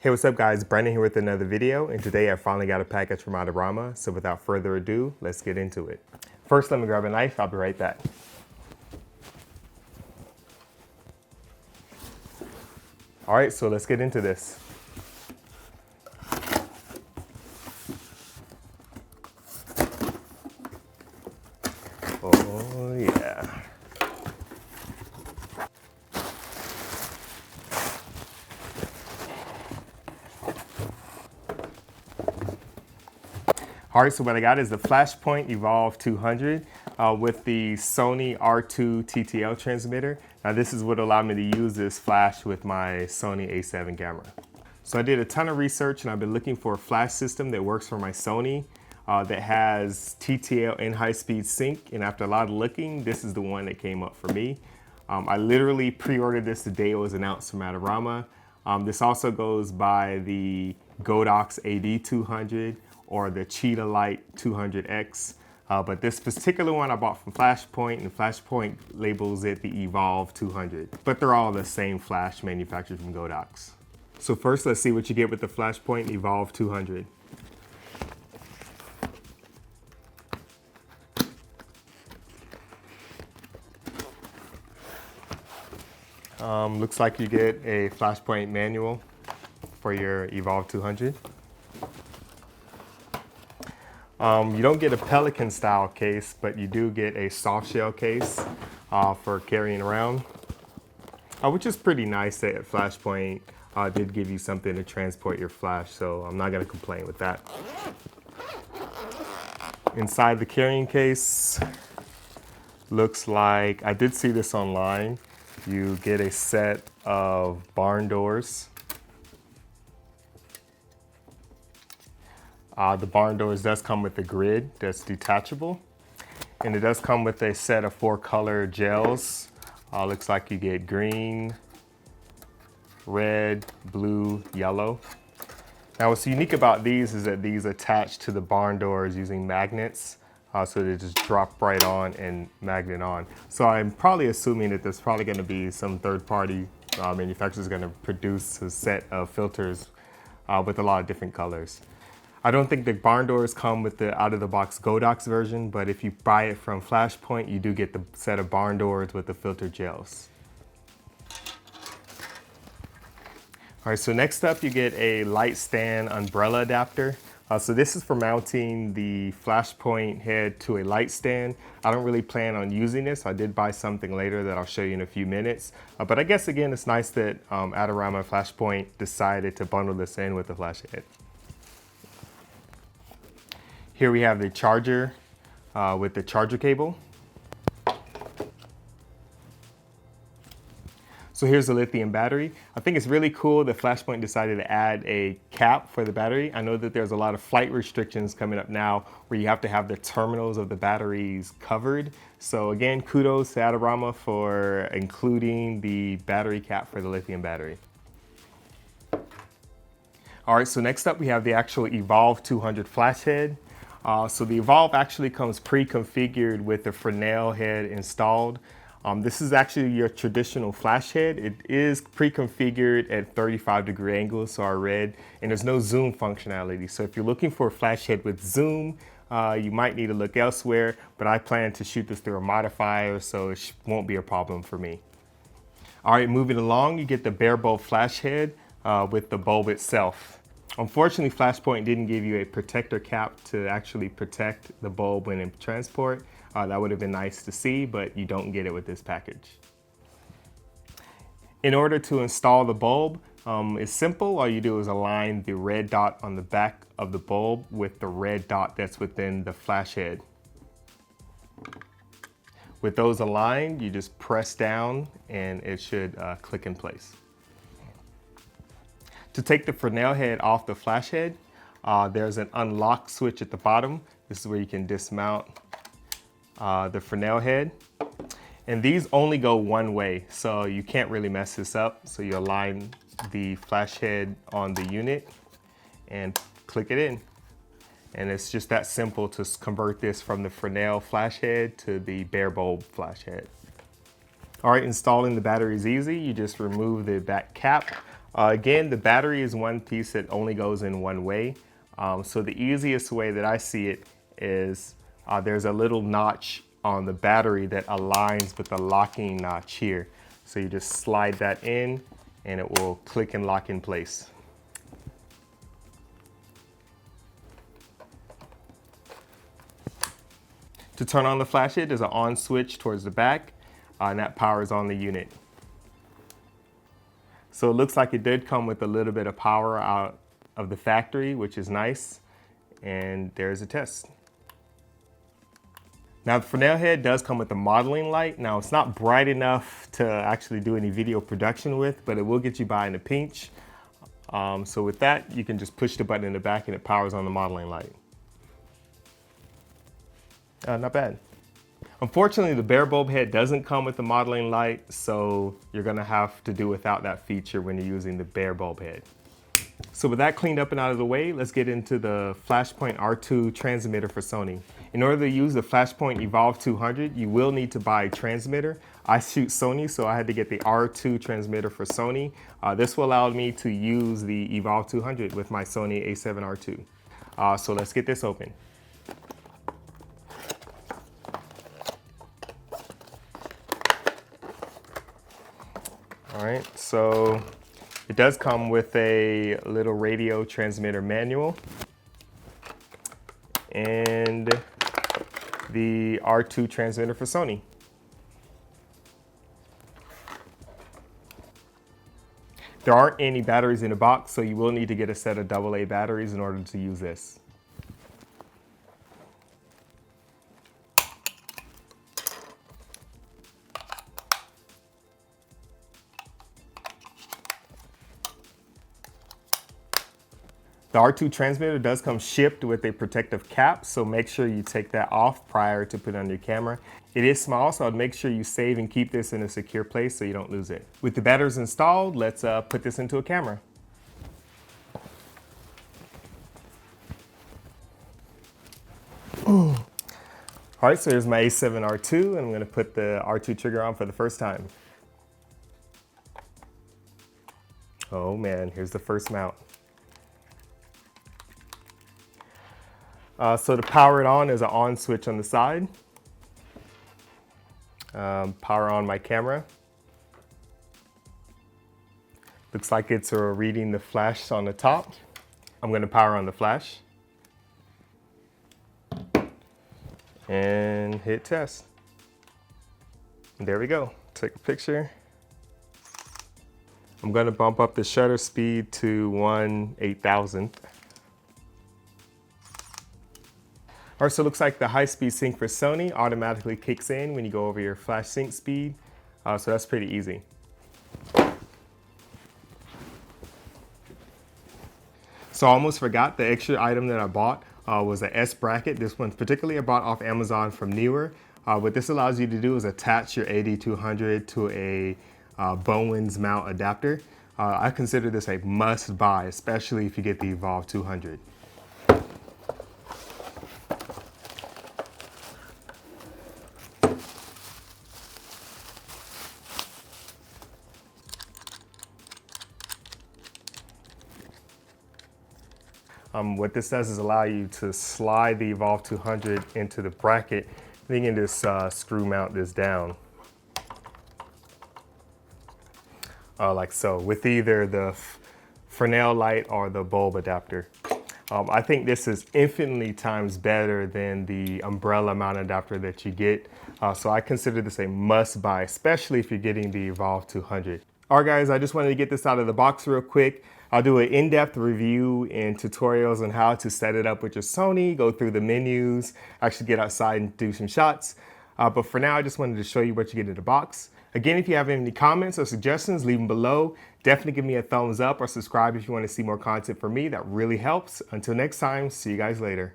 Hey, what's up guys? Brandon here with another video, and today I finally got a package from Adorama, so without further ado, let's get into it. First, let me grab a knife, I'll be right back. All right, so let's get into this. Oh yeah. All right, so what I got is the Flashpoint eVOLV 200 with the Sony R2 TTL transmitter. Now this is what allowed me to use this flash with my Sony A7 camera. So I did a ton of research and I've been looking for a flash system that works for my Sony that has TTL and high-speed sync, and after a lot of looking, this is the one that came up for me. I literally pre-ordered this the day it was announced from Adorama. This also goes by the Godox AD200 or the Cheetah Light 200X. But this particular one I bought from Flashpoint, and Flashpoint labels it the eVOLV 200. But they're all the same flash manufactured from Godox. So first, let's see what you get with the Flashpoint eVOLV 200. Looks like you get a Flashpoint manual for your eVOLV 200. You don't get a Pelican style case, but you do get a soft shell case for carrying around, which is pretty nice that Flashpoint did give you something to transport your flash, so I'm not going to complain with that. Inside the carrying case, looks like, I did see this online, you get a set of barn doors. The barn doors does come with a grid that's detachable, and it does come with a set of 4 color gels. Looks like you get green, red, blue, yellow. Now what's unique about these is that these attach to the barn doors using magnets, so they just drop right on and magnet on. So I'm probably assuming that there's probably going to be some third-party manufacturers going to produce a set of filters with a lot of different colors. I don't think the barn doors come with the out-of-the-box Godox version, but if you buy it from Flashpoint, you do get the set of barn doors with the filter gels. All right, so next up you get a light stand umbrella adapter. So this is for mounting the Flashpoint head to a light stand. I don't really plan on using this. I did buy something later that I'll show you in a few minutes. But I guess again, it's nice that Adorama Flashpoint decided to bundle this in with the flash head. Here we have the charger with the charger cable. So here's the lithium battery. I think it's really cool that Flashpoint decided to add a cap for the battery. I know that there's a lot of flight restrictions coming up now where you have to have the terminals of the batteries covered. So again, kudos to Adorama for including the battery cap for the lithium battery. All right, so next up we have the actual eVOLV 200 flash head. So the eVOLV actually comes pre-configured with the Fresnel head installed. This is actually your traditional flash head. It is pre-configured at 35-degree angles, so I read, and there's no zoom functionality. So if you're looking for a flash head with zoom, you might need to look elsewhere, but I plan to shoot this through a modifier, so it won't be a problem for me. All right, moving along, you get the bare bulb flash head with the bulb itself. Unfortunately, Flashpoint didn't give you a protector cap to actually protect the bulb when in transport. That would have been nice to see, but you don't get it with this package. In order to install the bulb, it's simple. All you do is align the red dot on the back of the bulb with the red dot that's within the flash head. With those aligned, you just press down and it should click in place. To take the Fresnel head off the flash head, there's an unlock switch at the bottom. This is where you can dismount the Fresnel head. And these only go one way, so you can't really mess this up. So you align the flash head on the unit and click it in. And it's just that simple to convert this from the Fresnel flash head to the bare bulb flash head. All right, installing the battery is easy. You just remove the back cap. Again, the battery is one piece that only goes in one way. So the easiest way that I see it is there's a little notch on the battery that aligns with the locking notch here. So you just slide that in and it will click and lock in place. To turn on the flashlight, there's an on switch towards the back, and that powers on the unit. So it looks like it did come with a little bit of power out of the factory, which is nice. And there's a test. Now the Fresnel head does come with a modeling light. Now it's not bright enough to actually do any video production with, but it will get you by in a pinch. So with that, you can just push the button in the back and it powers on the modeling light. Not bad. Unfortunately, the bare bulb head doesn't come with the modeling light, so you're gonna have to do without that feature when you're using the bare bulb head. So with that cleaned up and out of the way, let's get into the Flashpoint R2 transmitter for Sony. In order to use the Flashpoint eVOLV 200, you will need to buy a transmitter. I shoot Sony, so I had to get the R2 transmitter for Sony. This will allow me to use the eVOLV 200 with my Sony a7 R2. So let's get this open. All right, so it does come with a little radio transmitter manual and the R2 transmitter for Sony. There aren't any batteries in the box, so you will need to get a set of AA batteries in order to use this. The R2 transmitter does come shipped with a protective cap, so make sure you take that off prior to put it on your camera. It is small, so I'd make sure you save and keep this in a secure place so you don't lose it. With the batteries installed, let's put this into a camera. All right, so here's my a7 R2, and I'm gonna put the R2 trigger on for the first time. Oh man, here's the first mount. So to power it on is an on switch on the side. Power on my camera. Looks like it's reading the flash on the top. I'm going to power on the flash. And hit test. And there we go. Take a picture. I'm going to bump up the shutter speed to 1/8000th. All right, so it looks like the high-speed sync for Sony automatically kicks in when you go over your flash sync speed. So that's pretty easy. So I almost forgot the extra item that I bought was an S bracket. This one particularly I bought off Amazon from Newer. What this allows you to do is attach your AD200 to a Bowens mount adapter. I consider this a must buy, especially if you get the eVOLV 200. What this does is allow you to slide the eVOLV 200 into the bracket. Then you can just screw mount this down. Like so, with either the Fresnel light or the bulb adapter. I think this is infinitely times better than the umbrella mount adapter that you get. So I consider this a must buy, especially if you're getting the eVOLV 200. All right guys, I just wanted to get this out of the box real quick. I'll do an in-depth review and tutorials on how to set it up with your Sony, go through the menus, actually get outside and do some shots. But for now, I just wanted to show you what you get in the box. Again, if you have any comments or suggestions, leave them below. Definitely give me a thumbs up or subscribe if you want to see more content from me. That really helps. Until next time, see you guys later.